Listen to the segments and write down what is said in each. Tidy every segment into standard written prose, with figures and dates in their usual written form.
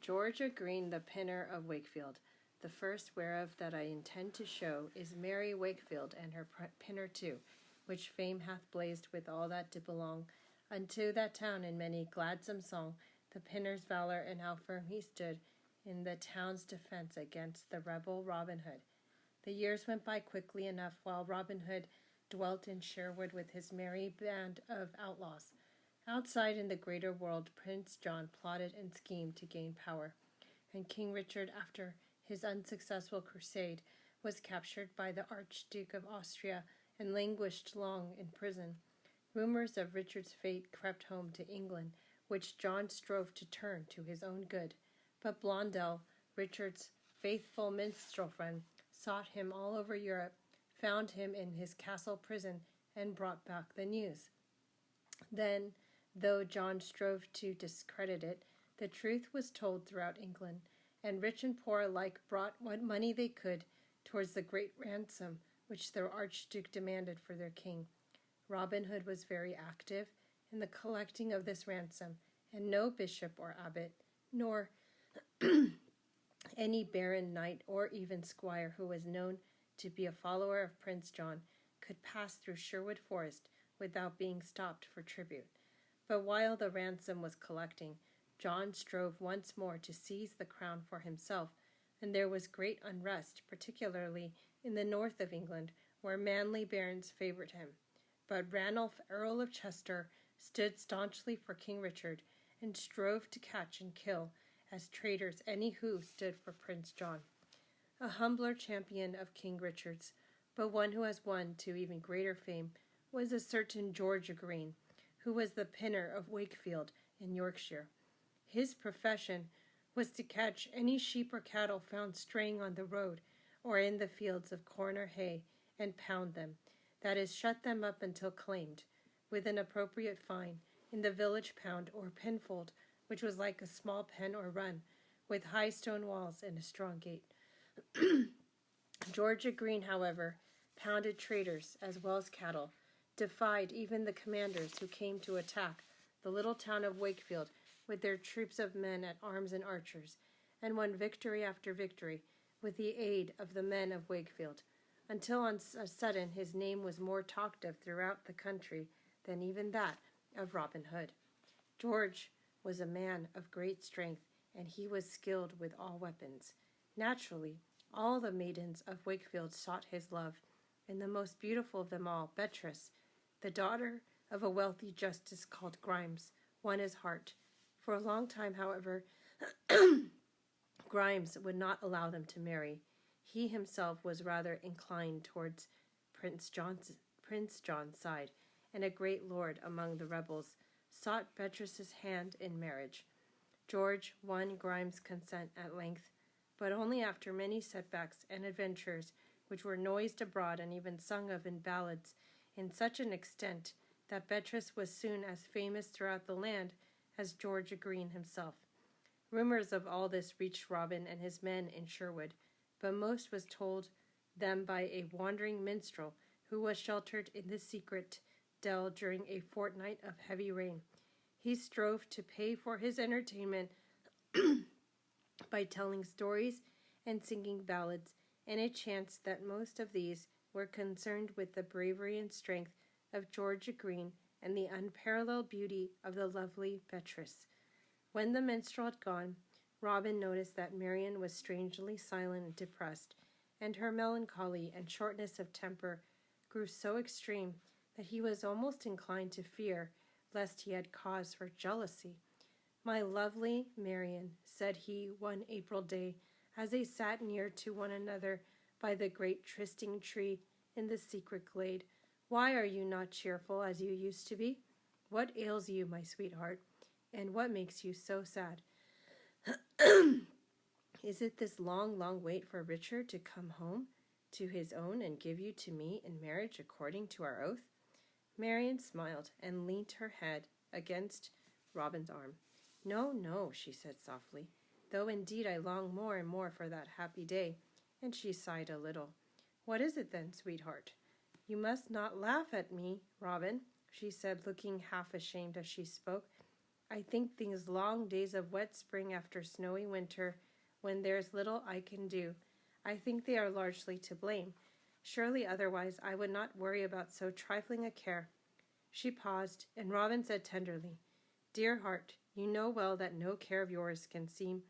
George-a-Greene, the pinner of Wakefield. The first whereof that I intend to show is Mary Wakefield and her pinner too, which fame hath blazed with all that did belong unto that town in many gladsome song, the pinner's valor and how firm he stood in the town's defence against the rebel Robin Hood. The years went by quickly enough while Robin Hood dwelt in Sherwood with his merry band of outlaws. Outside in the greater world, Prince John plotted and schemed to gain power, and King Richard, after his unsuccessful crusade, was captured by the Archduke of Austria and languished long in prison. Rumors of Richard's fate crept home to England, which John strove to turn to his own good. But Blondel, Richard's faithful minstrel friend, sought him all over Europe, found him in his castle prison, and brought back the news. Then, though John strove to discredit it, the truth was told throughout England, and rich and poor alike brought what money they could towards the great ransom which the Archduke demanded for their king. Robin Hood was very active in the collecting of this ransom, and no bishop or abbot, nor any baron, knight, or even squire who was known to be a follower of Prince John could pass through Sherwood Forest without being stopped for tribute. But while the ransom was collecting, John strove once more to seize the crown for himself, and there was great unrest, particularly in the north of England, where manly barons favoured him. But Ranulph, Earl of Chester, stood staunchly for King Richard, and strove to catch and kill as traitors any who stood for Prince John. A humbler champion of King Richard's, but one who has won to even greater fame, was a certain George-a-Greene, who was the pinner of Wakefield in Yorkshire. His profession was to catch any sheep or cattle found straying on the road or in the fields of corn or hay, and pound them, that is, shut them up until claimed, with an appropriate fine, in the village pound or pinfold, which was like a small pen or run, with high stone walls and a strong gate. George-a-Greene, however, pounded traitors as well as cattle, defied even the commanders who came to attack the little town of Wakefield with their troops of men at arms and archers, and won victory after victory with the aid of the men of Wakefield, until on a sudden his name was more talked of throughout the country than even that of Robin Hood. George was a man of great strength, and he was skilled with all weapons. Naturally, all the maidens of Wakefield sought his love, and the most beautiful of them all, Beatrice, the daughter of a wealthy justice called Grimes, won his heart. For a long time, however, Grimes would not allow them to marry. He himself was rather inclined towards Prince John's side, and a great lord among the rebels sought Beatrice's hand in marriage. George won Grimes' consent at length, but only after many setbacks and adventures which were noised abroad and even sung of in ballads in such an extent that Beatrice was soon as famous throughout the land as George-a-Greene himself. Rumors of all this reached Robin and his men in Sherwood, but most was told them by a wandering minstrel who was sheltered in the secret dell during a fortnight of heavy rain. He strove to pay for his entertainment by telling stories and singing ballads, and it chanced that most of these were concerned with the bravery and strength of George-a-Greene and the unparalleled beauty of the lovely Beatrice. When the minstrel had gone, Robin noticed that Marian was strangely silent and depressed, and her melancholy and shortness of temper grew so extreme that he was almost inclined to fear lest he had cause for jealousy. "My lovely Marian," said he one April day, as they sat near to one another by the great trysting tree in the secret glade, "why are you not cheerful as you used to be? What ails you, my sweetheart, and what makes you so sad? Is it this long, long wait for Richard to come home to his own and give you to me in marriage according to our oath?" Marian smiled and leant her head against Robin's arm. "No, no," she said softly, "though indeed I long more and more for that happy day," and she sighed a little. "What is it then, sweetheart?" "You must not laugh at me, Robin," she said, looking half ashamed as she spoke. I think these long days of wet spring after snowy winter, when there's little I can do, I think they are largely to blame. Surely otherwise I would not worry about so trifling a care." She paused, and Robin said tenderly, "Dear heart, you know well that no care of yours can seem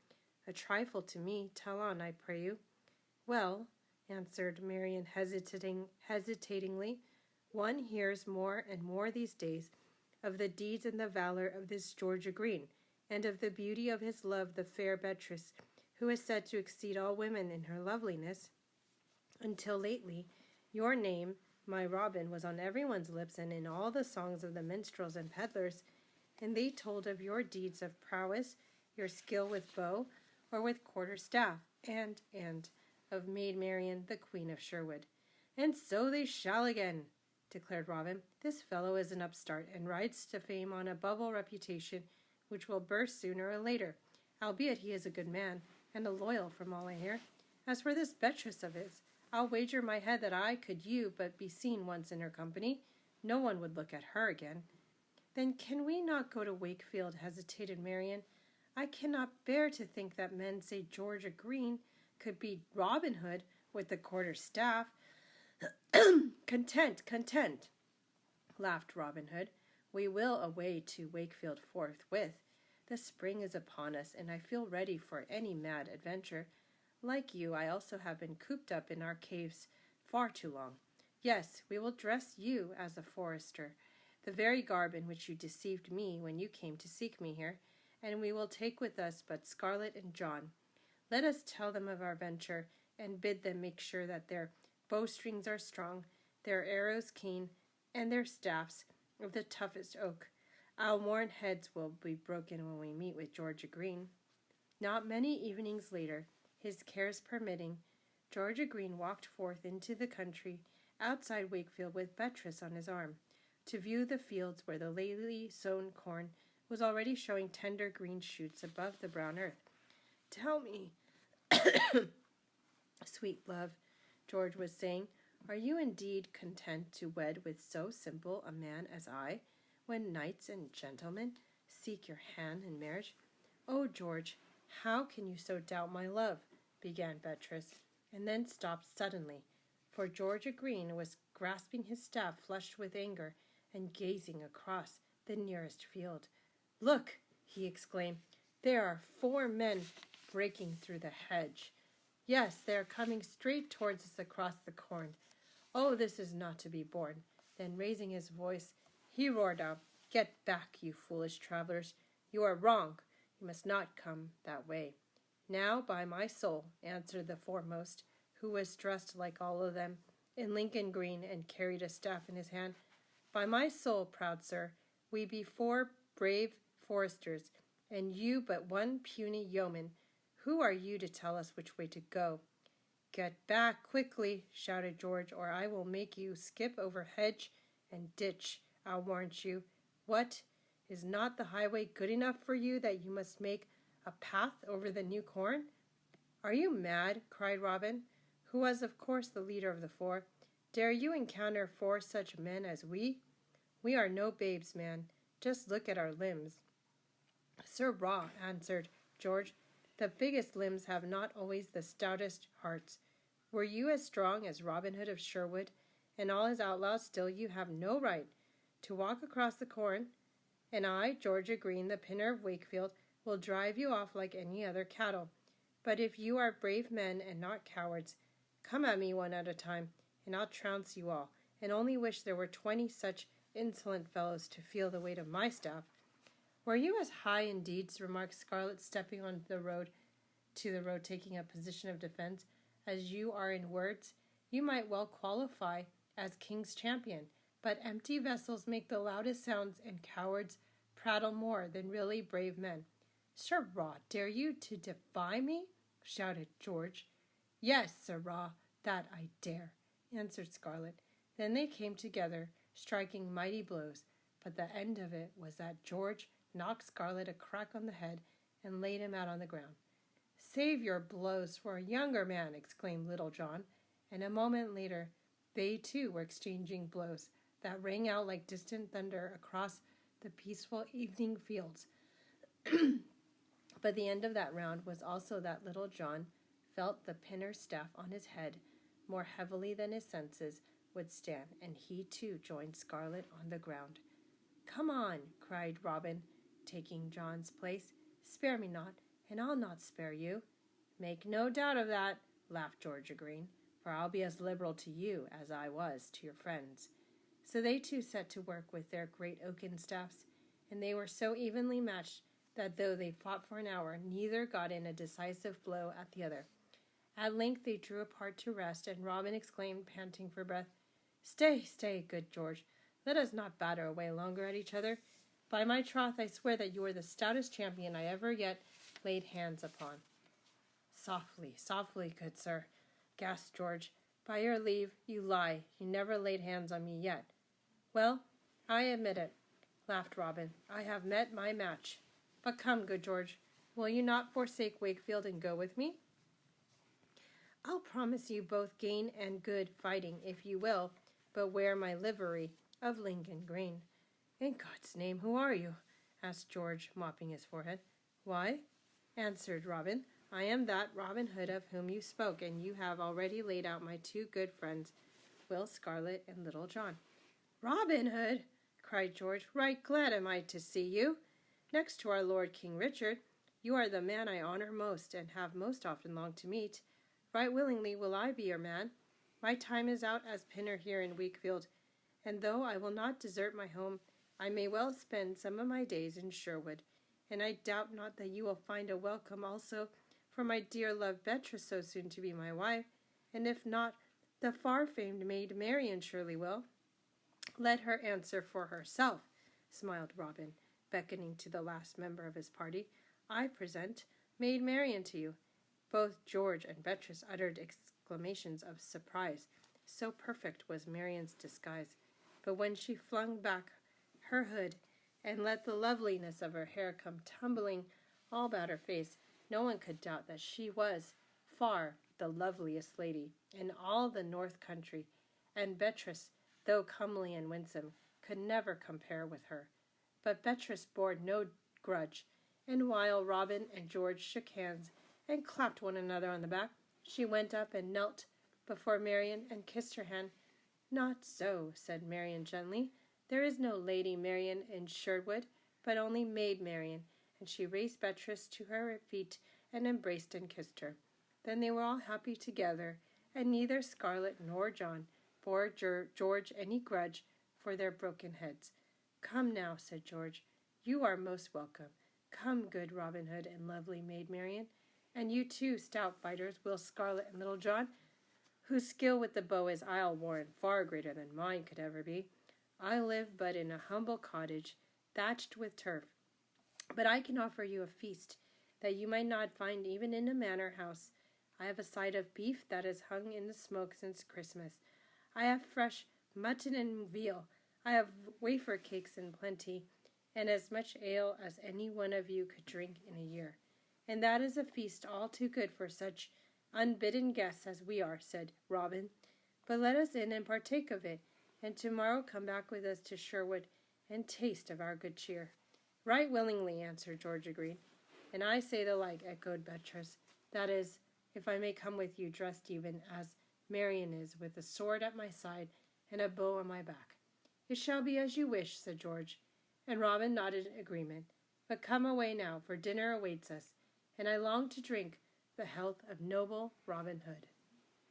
a trifle to me. Tell on, I pray you." "Well," answered Marian hesitatingly, "one hears more and more these days of the deeds and the valor of this George-a-Greene, and of the beauty of his love, the fair Beatrice, who is said to exceed all women in her loveliness. Until lately, your name, my Robin, was on everyone's lips and in all the songs of the minstrels and peddlers, and they told of your deeds of prowess, your skill with bow or with quarter-staff, and of Maid Marian, the Queen of Sherwood." "And so they shall again," declared Robin. "This fellow is an upstart, and rides to fame on a bubble reputation which will burst sooner or later, albeit he is a good man, and a loyal from all I hear. As for this Beatrice of his, I'll wager my head that could you but be seen once in her company, no one would look at her again." "Then can we not go to Wakefield?" hesitated Marian. "I cannot bear to think that men say George-a-Greene could beat Robin Hood with the quarter-staff." Content, laughed Robin Hood. "We will away to Wakefield forthwith. The spring is upon us, and I feel ready for any mad adventure. Like you, I also have been cooped up in our caves far too long. Yes, we will dress you as a forester, the very garb in which you deceived me when you came to seek me here, and we will take with us but Scarlet and John. Let us tell them of our venture, and bid them make sure that their bowstrings are strong, their arrows keen, and their staffs of the toughest oak. I'll warrant heads will be broken when we meet with George-a-Greene." Not many evenings later, his cares permitting, George-a-Greene walked forth into the country outside Wakefield with Beatrice on his arm, to view the fields where the lately sown corn was already showing tender green shoots above the brown earth. "Tell me, sweet love," George was saying, "are you indeed content to wed with so simple a man as I, when knights and gentlemen seek your hand in marriage?" "Oh, George, how can you so doubt my love?" began Beatrice, and then stopped suddenly, for George-a-Greene was grasping his staff, flushed with anger, and gazing across the nearest field. "Look!" he exclaimed. "There are 4 men breaking through the hedge. Yes, they are coming straight towards us across the corn. Oh, this is not to be borne." Then, raising his voice, he roared out, "Get back, you foolish travelers. You are wrong. You must not come that way." "Now, by my soul," answered the foremost, who was dressed like all of them in Lincoln green and carried a staff in his hand, "by my soul, proud sir, we be 4 brave foresters, and you but one puny yeoman. Who are you to tell us which way to go?" "Get back quickly," shouted George, "or I will make you skip over hedge and ditch, I'll warrant you. What? Is not the highway good enough for you that you must make a path over the new corn?" "Are you mad?" cried Robin, who was of course the leader of the 4. "Dare you encounter 4 such men as we? We are no babes, man. Just look at our limbs." "Sirrah," answered George, "the biggest limbs have not always the stoutest hearts. Were you as strong as Robin Hood of Sherwood and all his outlaws, still you have no right to walk across the corn, and I, George-a-Greene, the pinner of Wakefield, will drive you off like any other cattle. But if you are brave men and not cowards, come at me one at a time, and I'll trounce you all, and only wish there were 20 such insolent fellows to feel the weight of my staff." "Were you as high in deeds," remarked Scarlet, stepping on to the road, taking a position of defense, "as you are in words, you might well qualify as king's champion. But empty vessels make the loudest sounds, and cowards prattle more than really brave men." "Sirrah, dare you to defy me?" shouted George. "Yes, sirrah, that I dare," answered Scarlet. Then they came together, striking mighty blows, but the end of it was that George knocked Scarlet a crack on the head and laid him out on the ground. "Save your blows for a younger man," exclaimed Little John, and a moment later they too were exchanging blows that rang out like distant thunder across the peaceful evening fields. But the end of that round was also that Little John felt the pinner's staff on his head more heavily than his senses would stand, and he too joined Scarlet on the ground. "Come on," cried Robin, taking John's place. "Spare me not, and I'll not spare you." "Make no doubt of that," laughed George-a-Greene, "for I'll be as liberal to you as I was to your friends." So they two set to work with their great oaken staffs, and they were so evenly matched that though they fought for an hour, neither got in a decisive blow at the other. At length they drew apart to rest, and Robin exclaimed, panting for breath, "Stay, stay, good George, let us not batter away longer at each other. By my troth, I swear that you are the stoutest champion I ever yet laid hands upon." "Softly, softly, good sir," gasped George. "By your leave, you lie. You never laid hands on me yet." "Well, I admit it," laughed Robin. "I have met my match. But come, good George, will you not forsake Wakefield and go with me? I'll promise you both gain and good fighting, if you will, but wear my livery of Lincoln Green." "In God's name, who are you?" asked George, mopping his forehead. "Why," answered Robin, "I am that Robin Hood of whom you spoke, and you have already laid out my two good friends, Will Scarlet and Little John." "Robin Hood!" cried George. "Right glad am I to see you. Next to our Lord King Richard, you are the man I honor most, and have most often longed to meet. Right willingly will I be your man. My time is out as pinner here in Wakefield, and though I will not desert my home, I may well spend some of my days in Sherwood, and I doubt not that you will find a welcome also for my dear loved Beatrice, so soon to be my wife, and if not, the far-famed Maid Marian surely will." "Let her answer for herself," smiled Robin, beckoning to the last member of his party. "I present Maid Marian to you." Both George and Beatrice uttered exclamations of surprise, so perfect was Marian's disguise. But when she flung back her hood and let the loveliness of her hair come tumbling all about her face, no one could doubt that she was far the loveliest lady in all the north country, and Beatrice, though comely and winsome, could never compare with her. But Beatrice bore no grudge, and while Robin and George shook hands and clapped one another on the back, she went up and knelt before Marian and kissed her hand. "Not so," said Marian gently. "There is no Lady Marian in Sherwood, but only Maid Marian," and she raised Beatrice to her feet and embraced and kissed her. Then they were all happy together, and neither Scarlet nor John bore George any grudge for their broken heads. "Come now," said George, "you are most welcome. Come, good Robin Hood and lovely Maid Marian, and you too, stout fighters, Will Scarlet and Little John, whose skill with the bow is, I'll warrant, far greater than mine could ever be. I live but in a humble cottage, thatched with turf, but I can offer you a feast that you might not find even in a manor house. I have a side of beef that has hung in the smoke since Christmas. I have fresh mutton and veal. I have wafer cakes in plenty, and as much ale as any one of you could drink in a year. And that is a feast all too good for such unbidden guests as we are," said Robin. "But let us in and partake of it, and tomorrow come back with us to Sherwood and taste of our good cheer." "Right willingly," answered George-a-Greene. "And I say the like," echoed Beatrice. "That is, if I may come with you dressed even as Marian is, with a sword at my side and a bow on my back." "It shall be as you wish," said George, and Robin nodded agreement. "But come away now, for dinner awaits us, and I long to drink the health of noble Robin Hood."